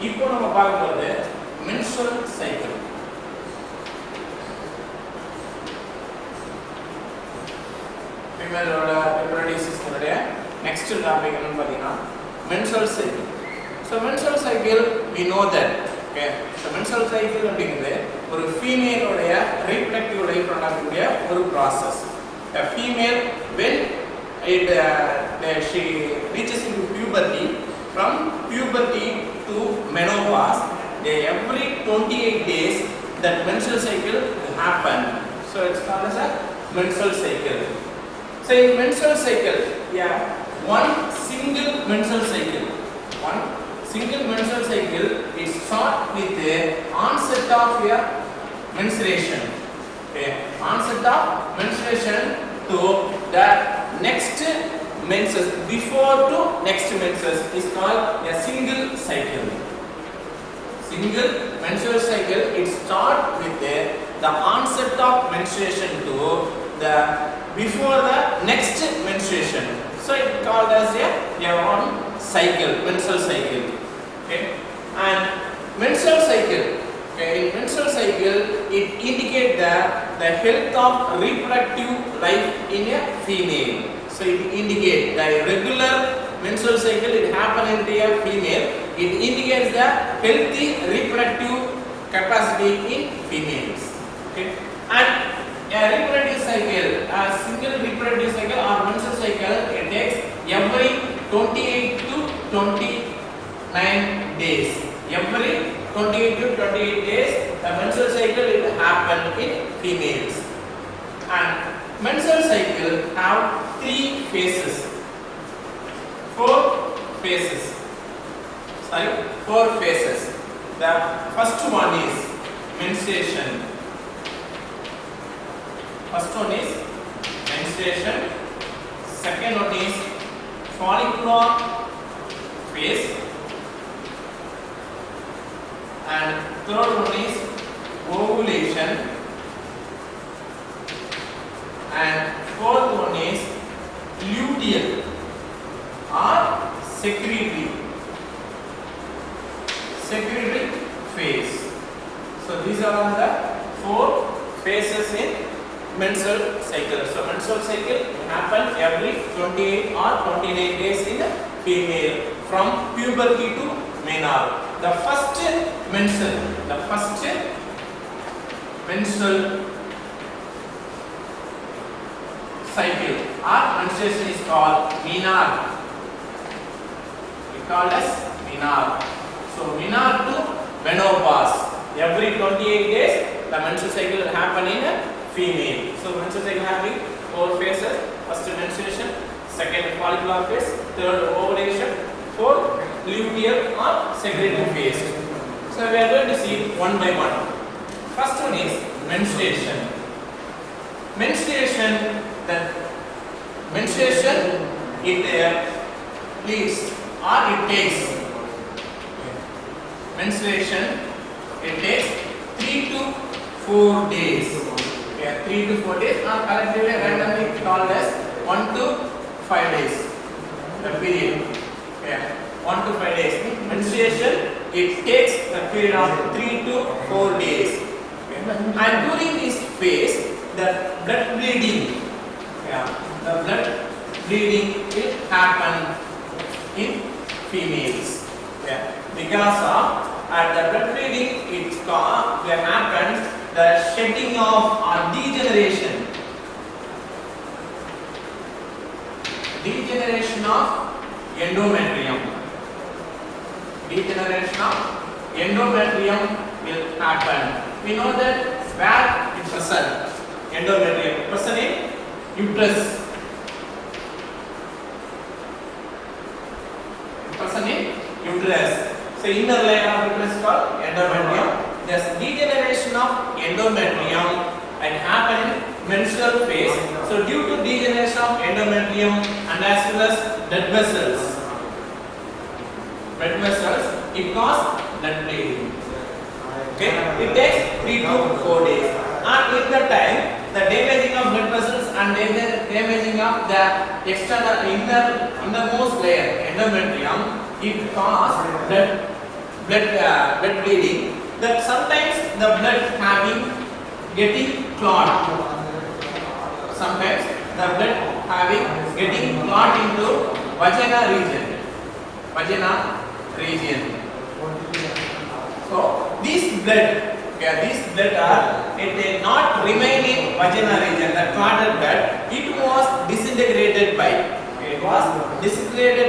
இப்போ நம்ம பார்க்க போறது menstrual cycle. Female reproductive system உடைய next topic என்னன்னு பாத்தீங்கன்னா menstrual cycle. So menstrual cycle we know that, okay, so menstrual cycle அப்படிங்கிறது ஒரு female உடைய reproductive life நடக்கக்கூடிய ஒரு process. A female when she reaches into puberty, from puberty to menopause, every 28 days that menstrual cycle will happen. So it's called as a menstrual cycle. So in menstrual cycle, one single menstrual cycle is start with the onset of your menstruation. Okay, onset of menstruation to the next menses, before to next menses is called a single cycle. Single menstrual cycle, it start with the onset of menstruation to the before the next menstruation. So it called as a one cycle, menstrual cycle. Okay, and menstrual cycle, okay, in menstrual cycle it indicates the health of reproductive life in a female. So it indicates the regular menstrual cycle it happen in a female. It indicates the healthy reproductive capacity in females. Okay, and a reproductive cycle, a single reproductive cycle or menstrual cycle, it takes every 28 to 29 days. Every 28 to 28 days, the menstrual cycle will happen in females. And menstrual cycle have 3 phases. 4 phases. The first one is menstruation. First one is menstruation. Second one is follicular phase. And third one is ovulation. And fourth one is luteal or secretory phase. So these are the 4 phases in menstrual cycle. So menstrual cycle happen every 28 or 29 days in a female from puberty to menarche. The first menstrual cycle or menstruation is called menarche. We call as menarche. So menarche to menopause, every 28 days the menstrual cycle will happen in a female. So menstrual cycle having 4 phases. First menstruation, second follicular phase, third ovulation, fourth luteal or secretory phase. So we are going to see one by one. First one is menstruation. Menstruation it leads or it takes. Menstruation it takes 3 to 4 days. 3 to 4 days or collectively randomly called as 1 to 5 days. The period. 1 to 5 days. Menstruation it takes the period of 3 to 4 days. And during this phase, the blood bleeding will happen in females. Because of the blood bleeding, it happens the shedding of or degeneration of endometrium. Degeneration of endometrium will happen. We know that where it present endometrium present in uterus. Present in uterus. So inner layer of uterus called endometrium. This degeneration of endometrium and happen in menstrual phase. So due to degeneration of endometrium and as well as blood vessels, it causes blood bleeding. Okay, it takes 3 to 4 days. And in that time, the damaging of blood vessels and damaging of the external innermost layer endometrium, it causes blood bleeding, that sometimes the blood getting clot. Sometimes the blood getting clot into vagina region. So these blood are it not remain in vagina region. The clotted blood, it was disintegrated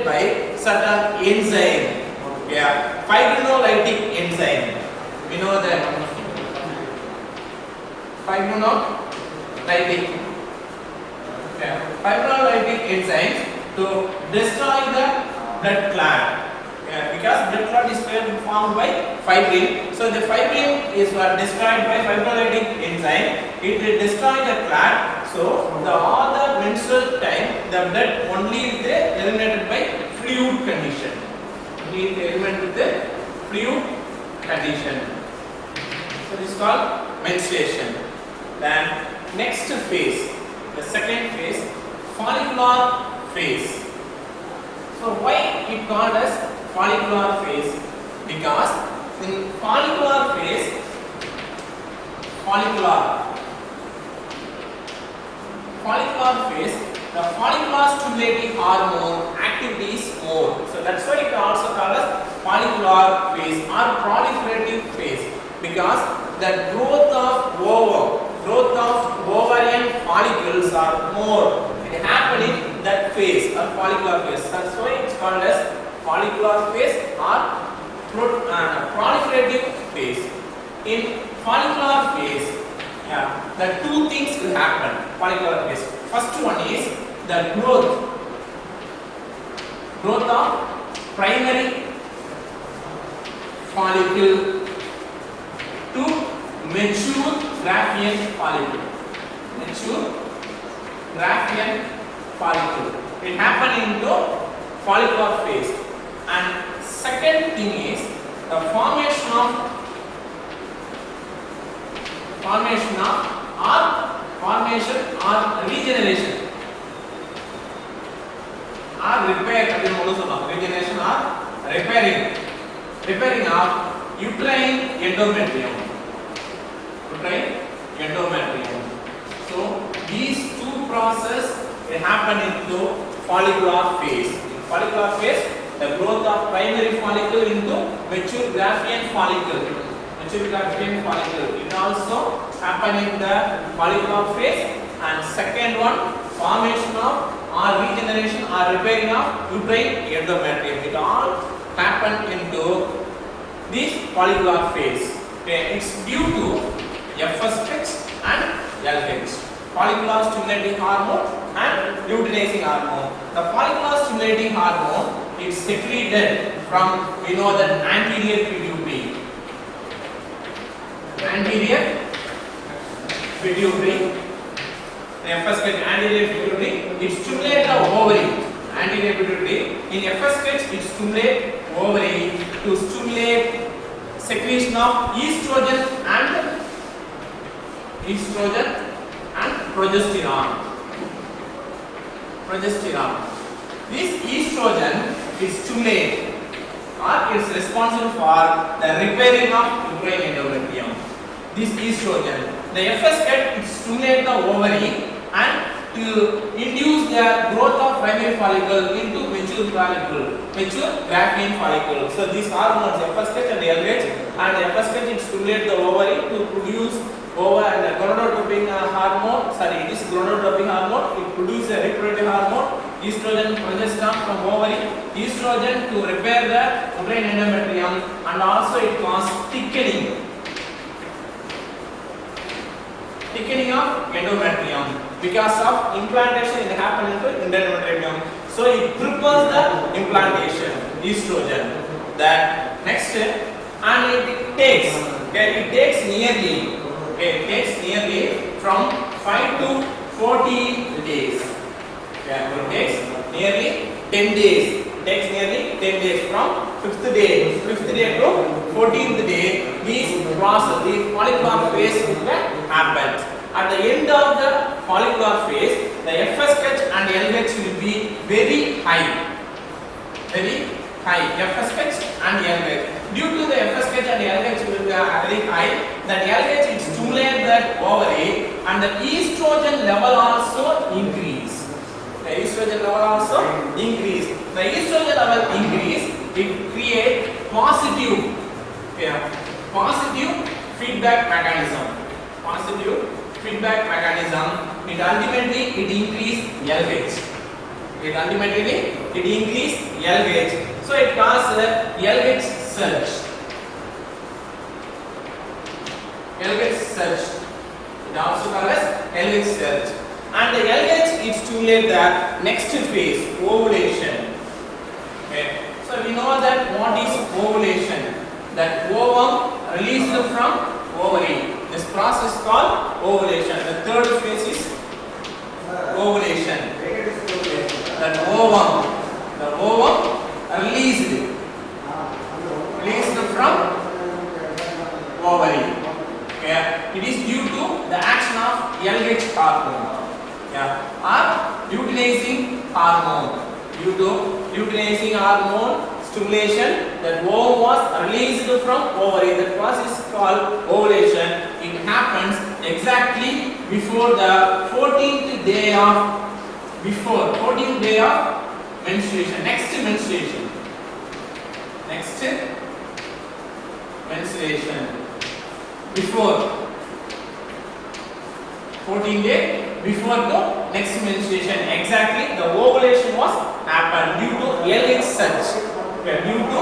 by certain enzyme. Fibrinolytic enzyme. We know that fibrinolytic enzymes to destroy the blood clot. Because blood clot is formed by fibrin, so the fibrin is destroyed by fibrinolytic enzyme. It destroys the clot. So all the menstrual time, the blood only is eliminated by fluid condition. So this is called menstruation. Then next phase, the second phase, follicular phase. So why it called as follicular phase? Because in follicular phase, the follicular stimulating hormone activity is more. So that's why it also called as follicular phase or proliferative phase, because the growth of ovarian follicles are more. It happens in that phase or follicular phase. That's why it's called as follicular phase or proliferative phase. In follicular phase, the two things will happen. Follicular phase. First one is the growth of primary follicle to mature Graafian follicle. It happens into follicular phase. And second thing is the formation or regeneration or repair. Regeneration or repairing of uterine endometrium. So these two processes happen into follicular phase. In follicular phase, the growth of primary follicle into mature Graafian follicle. It also happen in the follicular phase. And second one, formation of or regeneration or repairing of uterine endometrium. It all happen into this follicular phase. It's due to FSH and LH, follicular stimulating hormone and luteinizing hormone. The follicular stimulating hormone is secreted from, we know that, anterior pituitary. The FSH, anterior pituitary, it stimulates the ovary. Anterior pituitary. In FSH, it stimulates ovary to stimulate secretion of estrogen and progesterone. This estrogen is stimulate or is responsible for the repairing of uterine endometrium. This estrogen, the FSH, it stimulates the ovary and to induce the growth of primary follicle into mature Graafian follicle. So these hormones, FSH and LH, and FSH, it stimulates the ovary to produce gonadotropin hormone. This gonadotropin hormone, it produces a reproductive hormone, estrogen, progesterone from ovary, estrogen to repair the uterine endometrium, and also it causes thickening of endometrium because of implantation. It happens into endometrium. So it prepares the implantation, estrogen. That next step, and it takes nearly from 5 to 14 days. It takes nearly 10 days. It takes nearly 10 days from 5th day to 14th day. This process, the follicular phase happens. At the end of the follicular phase, the FSH and LH will be very high. FSH and LH. Due to the FSH and LH will be very high, that LH it stimulates that ovary and the estrogen level also increase. The estrogen level also increase. The estrogen level increase, it create positive, positive feedback mechanism. Positive feedback mechanism. It ultimately it increase LH. It ultimately it increase LH. So it causes LH surge. LH surge. It also causes LH surge. And the LH it stimulates the next phase, ovulation. Okay. So we know that what is ovulation? That ovum released from ovary. This process called ovulation. The third phase is ovulation. That the ovum released from ovary. Okay. It is due to the action of LH hormone. Or luteinizing hormone. Due to luteinizing hormone stimulation, that ovum was released from ovary. That process is called ovulation. It happens exactly before the 14th day of menstruation. Next menstruation. Before 14 days before the next menstruation, exactly the ovulation was happened due to LH surge. Due to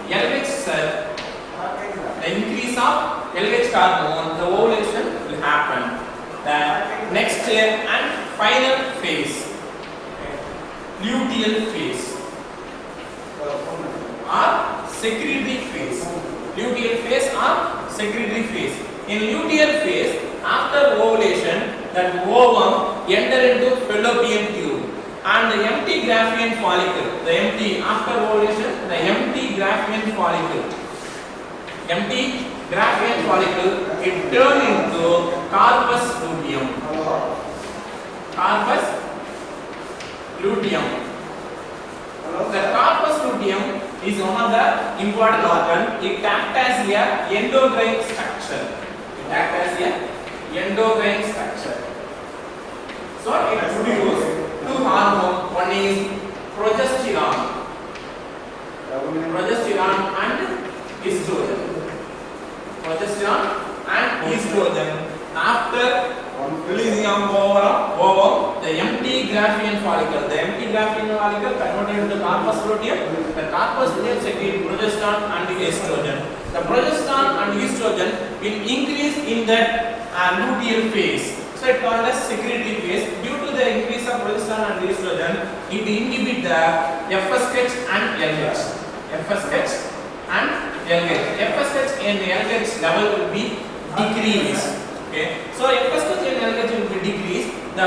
LH surge, the increase of LH hormone, the ovulation will happen. The next and final phase, luteal phase or secretory phase. Luteal phase or secretory phase. In luteal phase, after ovulation, that ovum enter into fallopian tube and the empty Graafian follicle. The empty after ovulation, the empty Graafian follicle. It turn into corpus luteum. The corpus luteum is one of the important organ. It acts as a endocrine structure. So it produces two hormones. One is progesterone and estrogen. After releasing of ovum, the empty Graafian follicle converted into corpus luteum. The corpus luteum secretes progesterone and estrogen. The progesterone and estrogen will increase in that luteal phase. So it called as secretory phase. Due to the increase of progesterone and estrogen, it inhibits the FSH and LH. FSH and LH level will be decreased. Okay. So FSH and LH will be decreased. The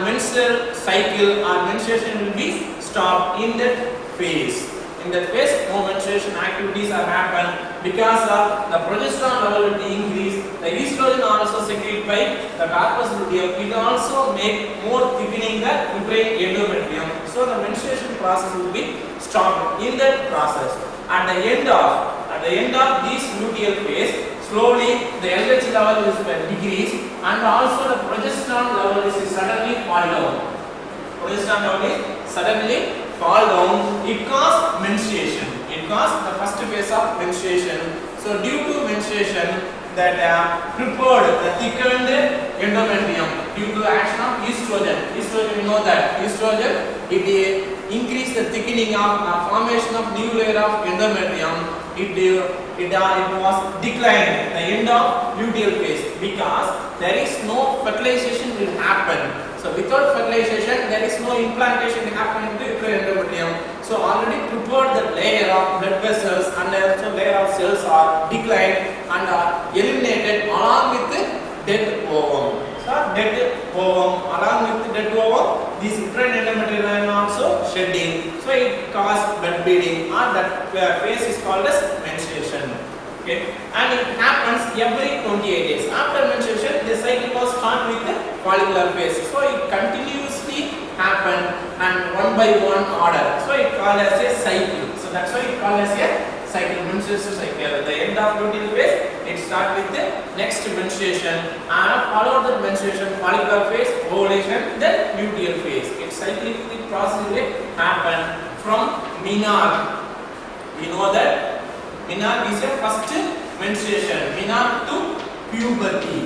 menstrual cycle or menstruation will be stopped in that phase. In that phase, no menstruation activities are happen because of the progesterone level will be increased. The estrogen also secreted by the corpus luteum. It also make more thickening the uterine endometrium. So the menstruation process will be stopped in that process. At the end of this luteal phase, slowly the LH level is decreased and also the progesterone level is suddenly fall down. It causes menstruation. It causes the first phase of menstruation. So due to menstruation, that prepared the thickened endometrium due to the action of estrogen. Estrogen, we know that estrogen it increase the thickening of formation of new layer of endometrium. It was declined the end of luteal phase because there is no fertilization will happen. So without fertilization, there is no implantation happening to the endometrium. So already prepared the layer of blood vessels and also layer of cells are declined and are eliminated along with the dead ovum. So along with the dead ovum, this uterine endometrium also shedding. So it causes blood bleeding, or that phase is called as menstruation. Okay, and it happens every 28 days. After menstruation, the cycle was start with the follicular phase. So it continuously happen and one by one order. So it called as a cycle. So that's why it called as a cycle, menstruation cycle. At the end of luteal phase, it starts with the next menstruation and followed the menstruation, follicular phase, ovulation, then luteal phase. Its cyclic process will happen from menarche. We know that menarche is a first menstruation, menarche to puberty.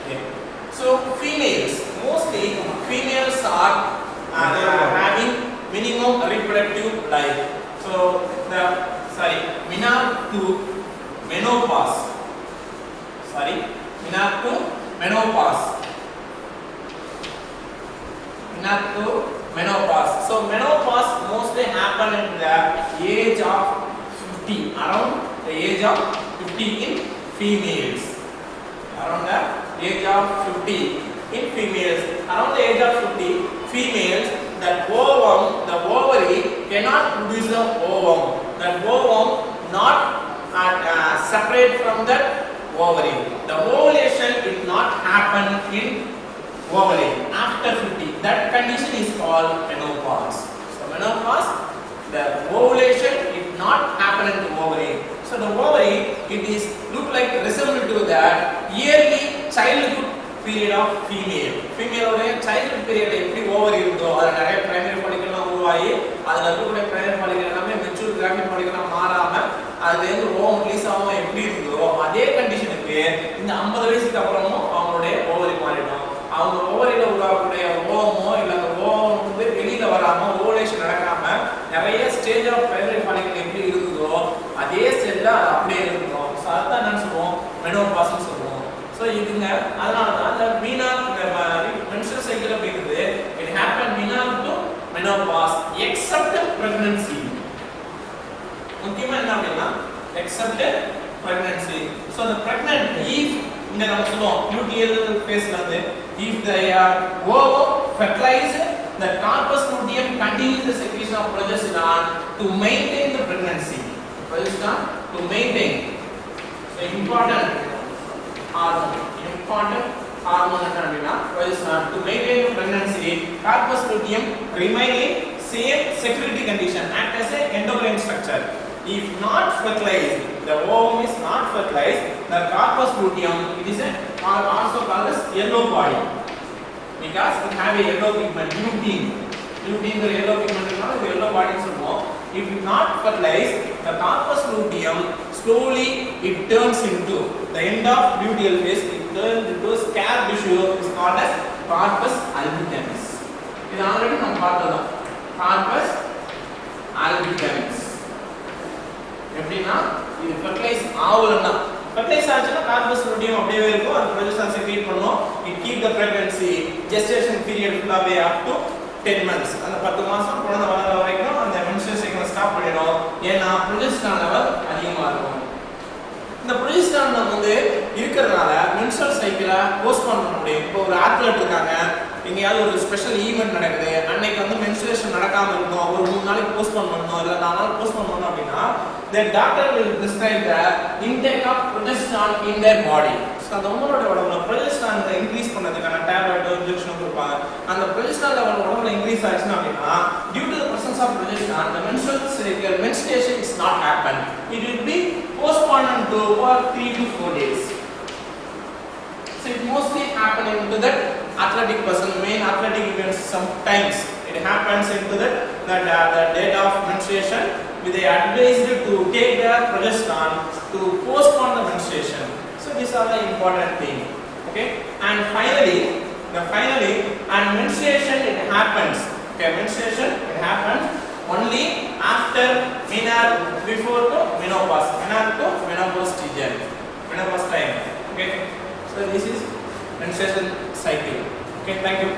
Okay. So females, mostly females are having minimum reproductive life. So menarche to menopause. Menarche to menopause. Menarche to menopause. So menopause mostly happen at the age of 50, around the age of 50 in females. Around the age of 50 in females. Around the age of 50 females, that ovum, the ovary cannot produce the ovum. That ovum not separate from that ovary. The ovulation will not happen in ovary after 50. That condition is called menopause. So menopause, the ovulation did not happen in the ovary. So the ovary, it is look like resemble to the yearly childhood period of female. Female childhood period எப்படி over இருந்தோ அது நிறைய primary ஃபாலிகல்லாம் உருவாகி அதுல இருக்கக்கூடிய primary follicle எல்லாமே mature graphic ஃபாலிகல்லாம் மாறாம அதுல இருந்து ஓவம் ரிலீஸ் ஆகாம எப்படி இருந்தோ அதே கண்டிஷனுக்கு இந்த 50 வயசுக்கு அப்புறமும் அவங்களுடைய ஓவரி மாறிடும். அவங்க ஓவரியில உருவாகக்கூடிய ஓவமோ இல்ல அந்த ஓவம் வந்து வெளியில வராம ஓவலேஷன் நடக்காம நிறைய ஸ்டேஜ் ஆஃப் பிரைமரி ஃபாலிகல் எப்படி இருந்ததோ அதே ஸ்டேஜ்ல அது அப்படியே இருக்கும். ஸோ அதான் என்னன்னு சொல்லுவோம், மெனோபாஸ்ன்னு சொல்லுவோம். So இதுங்க அதனால தான் அந்த menstrual cycle அப்படிங்கிறது it happen menarche to menopause except pregnancy. முக்கியமா என்ன அப்படின்னா except pregnancy. So the pregnant if இங்க நம்ம சொல்லுவோம் luteal phase ல வந்து if they are ovum fertilized, the corpus luteum continues the secretion of progesterone to maintain the pregnancy. Progesterone to maintain. So important hormone அப்படினா progesterone to maintain the pregnancy. Corpus luteum remain in same secretory condition, act as a endocrine structure. If not fertilized, the ovum is not fertilized, the corpus luteum, it is also called as yellow body because it have a yellow pigment, lutein. Lutein is yellow pigment, is yellow body சொல்லுவோம். If not fertilized, the corpus luteum slowly it turns into the end of luteal phase, it turns into scar tissue is called as corpus albicans. இது already நம்ம பார்த்தோம். corpus albicans எப்படின்னா இது fertilise ஆவலன்னா fertilise ஆச்சுன்னா corpus luteum அப்படியே இருக்கும், அது progesterone secrete பண்ணும். it keep the pregnancy gestation period ஃபுல்லாவே up to 10 months. அந்த 10 மாசம் குழந்தை வளர வரைக்கும் அந்த menstrual cycle ஸ்டாப் பண்ணிடும். ஏன்னா ப்ரொஜெஸ்டரான் லெவல் அதிகமா இருக்கும். இந்த ப்ரொஜெஸ்டரான் வந்து இருக்கிறதுனால menstrual cycle போஸ்ட்போன் பண்ண முடியும். இப்போ ஒரு அத்லெட் இருக்காங்க, எங்கயாவது ஒரு ஸ்பெஷல் ஈவென்ட் நடக்குது, அன்னைக்கு வந்து மென்ஸ்ட்ரேஷன் நடக்காம இருக்கும், ஒரு 3 நாளைக்கு போஸ்ட்போன் பண்ணணும் இல்ல 4 நாள் போஸ்ட்போன் பண்ணணும் அப்படின்னா the doctor will prescribe the intake of progesterone in their body. So அந்த உங்களோட உடம்புல progesterone இன்க்ரீஸ் பண்ணதுக்கான டேப்லெட் இன்ஜெக்ஷன் கொடுப்பாங்க. அந்த progesterone லெவல் உடம்புல இன்க்ரீஸ் ஆச்சுன்னா அப்படின்னா due to the presence of progesterone the menstrual cycle menstruation is not happen. It will be postponed to for 3 to 4 days. So it mostly happen into that athletic person, main athletic events. Sometimes it happens into that the date of menstruation. They are advised to take the progesterone to postpone the menstruation. So these are the important thing. Okay, and finally and menstruation it happens. Okay, menstruation it happens only after menarche, before to menopause, menarche to menopause stage, menopause time. Okay. So this is menstruation cycle. Okay, thank you.